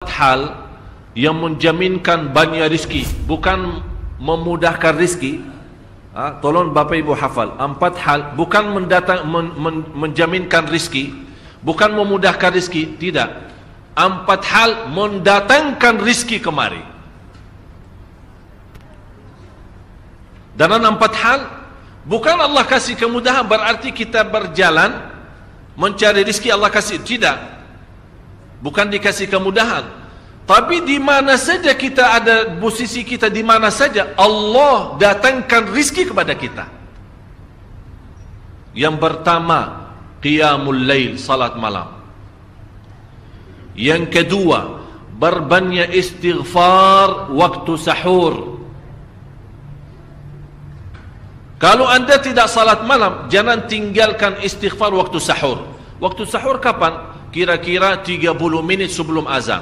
hal yang menjaminkan banyak rizki, bukan memudahkan rizki. Tolong Bapak Ibu hafal, 4 hal bukan menjaminkan rizki, bukan memudahkan rizki, tidak. 4 hal mendatangkan rizki kemari. Dan 4 hal bukan Allah kasih kemudahan berarti kita berjalan mencari rizki Allah kasih, tidak. Bukan dikasih kemudahan, tapi di mana saja kita ada, posisi kita di mana saja, Allah datangkan rizki kepada kita. Yang pertama, qiyamul lail, salat malam. Yang kedua, berbanyak istighfar waktu sahur. Kalau anda tidak salat malam, jangan tinggalkan istighfar waktu sahur. Waktu sahur kapan? Kira-kira 30 menit sebelum azan.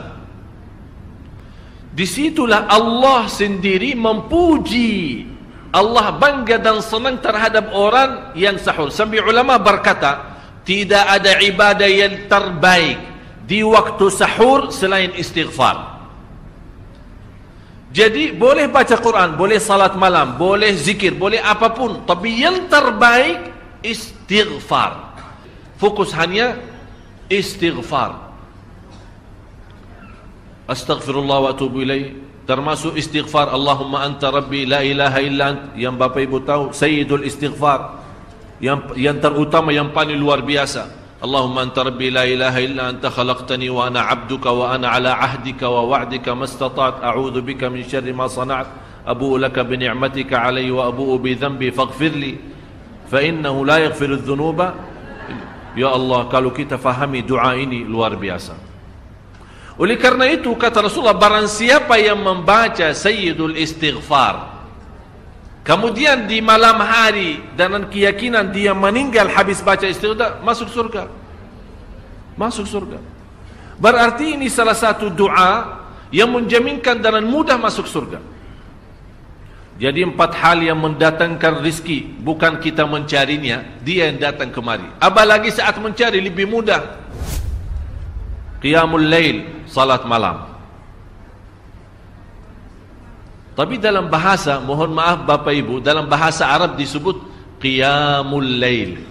Disitulah Allah sendiri memuji, Allah bangga dan senang terhadap orang yang sahur. Sampai ulama berkata, tidak ada ibadah yang terbaik di waktu sahur selain istighfar. Jadi boleh baca Quran, boleh salat malam, boleh zikir, boleh apapun, tapi yang terbaik istighfar. Fokus hanya istighfar. Astaghfirullah wa atubu ilaih, termasuk istighfar Allahumma anta rabbi la ilaha illa ant, yang Bapak Ibu tahu sayyidul istighfar, yang terutama, yang paling luar biasa. Allahumma anta rabbi la ilaha illa anta khalaqtani wa ana abduka wa ana ala ahdika wa wa'dika mastata'at a'udhu bika min syarri ma sana'at abu'u laka bi ni'matika alayhi wa abu'u bi dhanbi faghfirli fa innahu la yaghfiru dhunuba. Ya Allah, kalau kita fahami doa ini luar biasa. Oleh karena itu kata Rasulullah, barang siapa yang membaca sayyidul istighfar, kemudian di malam hari dengan keyakinan dia meninggal habis baca istighfar, masuk surga. Masuk surga. Berarti ini salah satu doa yang menjaminkan dengan mudah masuk surga. Jadi 4 hal yang mendatangkan rizki, bukan kita mencarinya, dia yang datang kemari. Apalagi saat mencari lebih mudah. Qiyamul lail, salat malam. Tapi dalam bahasa, mohon maaf Bapak Ibu, dalam bahasa Arab disebut qiyamul lail,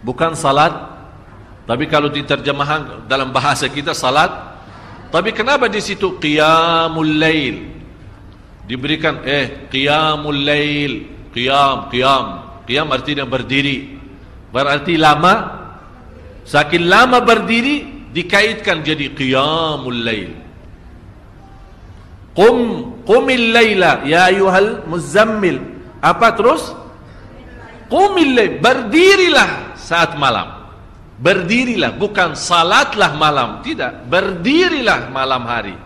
bukan salat. Tapi kalau diterjemahkan dalam bahasa kita salat. Tapi kenapa di situ qiyamul lail? Diberikan qiyamul lail, qiyam artinya berdiri, berarti lama. Saking lama berdiri dikaitkan jadi qiyamul lail. Qumil laila ya ayyuhal muzammil. Apa terus? Qumil lail, berdirilah saat malam. Berdirilah, bukan salatlah malam, tidak, berdirilah malam hari.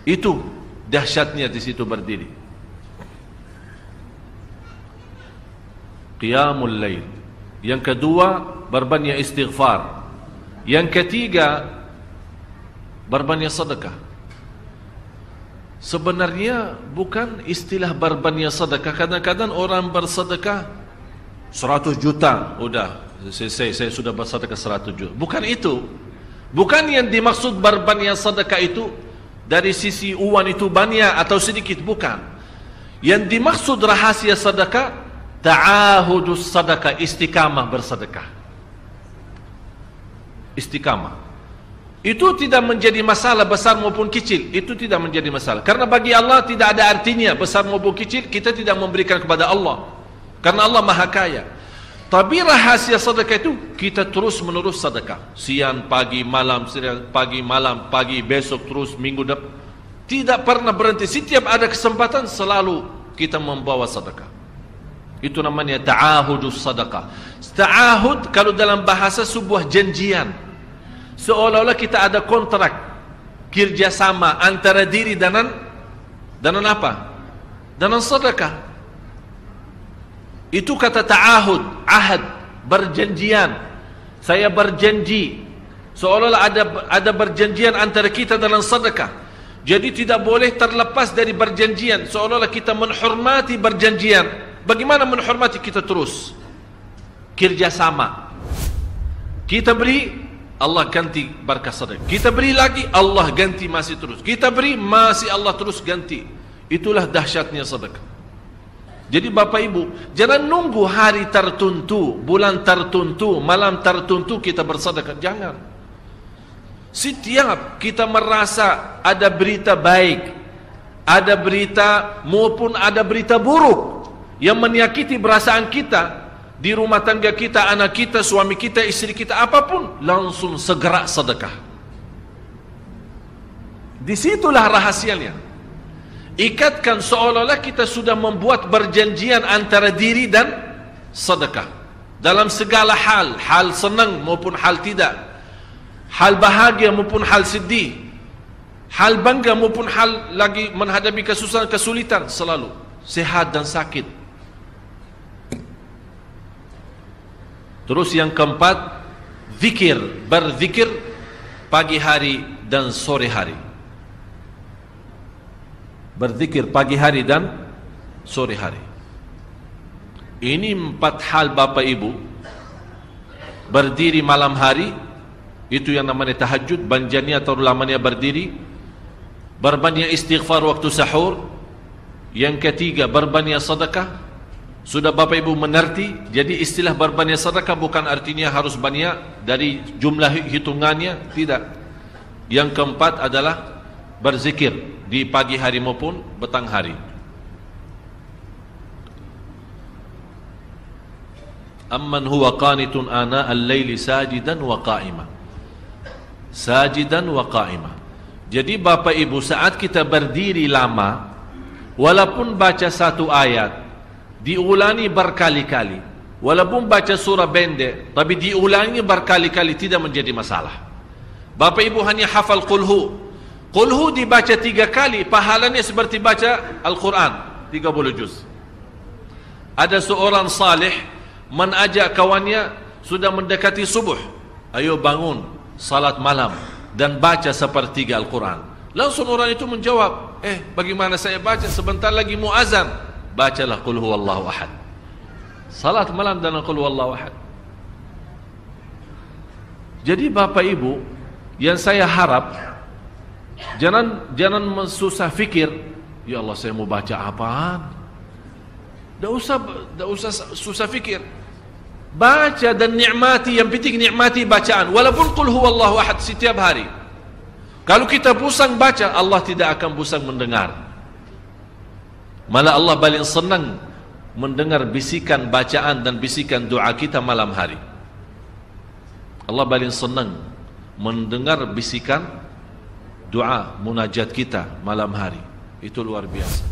Itu dahsyatnya di situ berdiri. Qiyamul lail. Yang kedua, berbanyak istighfar. Yang ketiga, berbanyak sedekah. Sebenarnya bukan istilah berbanyak sedekah. Kadang-kadang orang bersedekah 100 juta, udah saya sudah bersedekah 100 juta. Bukan itu. Bukan yang dimaksud berbanyak sedekah itu dari sisi uang itu banyak atau sedikit, bukan. Yang dimaksud rahasia sedekah, ta'ahudus sedekah, istiqamah bersedekah. Istiqamah itu tidak menjadi masalah besar maupun kecil, itu tidak menjadi masalah. Karena bagi Allah tidak ada artinya besar maupun kecil, kita tidak memberikan kepada Allah, karena Allah Maha Kaya. Tapi rahasia sedekah itu kita terus menerus sedekah, siang, pagi, malam, pagi, besok, terus minggu depan, tidak pernah berhenti. Setiap ada kesempatan selalu kita membawa sedekah. Itu namanya ta'ahudus sedekah. Ta'ahud kalau dalam bahasa sebuah janjian, seolah-olah kita ada kontrak kerjasama antara diri dengan apa? Dengan sedekah. Itu kata ta'ahud, ahad, berjanjian. Saya berjanji, seolah-olah ada berjanjian antara kita dengan sedekah. Jadi tidak boleh terlepas dari berjanjian, seolah-olah kita menghormati berjanjian. Bagaimana menghormati? Kita terus kerjasama. Kita beri Allah ganti berkah sedekah. Kita beri lagi, Allah ganti masih terus. Kita beri, masih Allah terus ganti. Itulah dahsyatnya sedekah. Jadi Bapak Ibu, jangan nunggu hari tertentu, bulan tertentu, malam tertentu kita bersedekah. Jangan. Setiap kita merasa ada berita baik, ada berita maupun ada berita buruk yang menyakiti perasaan kita, di rumah tangga kita, anak kita, suami kita, istri kita, apapun, langsung segera sedekah. Disitulah rahasianya. Ikatkan seolah-olah kita sudah membuat perjanjian antara diri dan sedekah. Dalam segala hal, hal senang maupun hal tidak, hal bahagia maupun hal sedih, hal bangga maupun hal lagi menghadapi kesusahan, kesulitan, selalu sehat dan sakit. Terus yang keempat, zikir, berzikir pagi hari dan sore hari. Berzikir pagi hari dan sore hari. Ini 4 hal Bapak Ibu. Berdiri malam hari, itu yang namanya tahajud, banjanya atau lamanya berdiri. Berbanyak istighfar waktu sahur. Yang ketiga, berbanyak sedekah. Sudah Bapak Ibu mengerti. Jadi istilah berbanyak sedekah bukan artinya harus banyak dari jumlah hitungannya, tidak. Yang keempat adalah berzikir di pagi hari maupun petang hari. Amman huwa qanitun ana al-laili sajidan wa qa'ima. Sajidan wa qa'ima. Jadi Bapak Ibu, saat kita berdiri lama, walaupun baca satu ayat, diulangi berkali-kali, walaupun baca surah pendek, tapi diulangi berkali-kali, tidak menjadi masalah. Bapak Ibu hanya hafal qulhu. Qulhu dibaca 3 kali, pahalanya seperti baca Al-Quran 30 juz. Ada seorang salih mengajak kawannya, sudah mendekati subuh, ayo bangun salat malam dan baca sepertiga Al-Quran. Langsung orang itu menjawab, bagaimana saya baca, sebentar lagi muazan. Bacalah qul huwallahu ahad. Salat malam dan qul huwallahu ahad. Jadi Bapak Ibu, yang saya harap, jangan susah fikir, ya Allah saya mau baca apaan. Tak usah susah fikir. Baca dan nikmati, yang penting nikmati bacaan. Walaupun qul huwallahu ahad setiap hari. Kalau kita pusing baca, Allah tidak akan pusing mendengar. Malah Allah paling senang mendengar bisikan bacaan dan bisikan doa kita malam hari. Allah paling senang mendengar bisikan doa munajat kita malam hari. Itu luar biasa.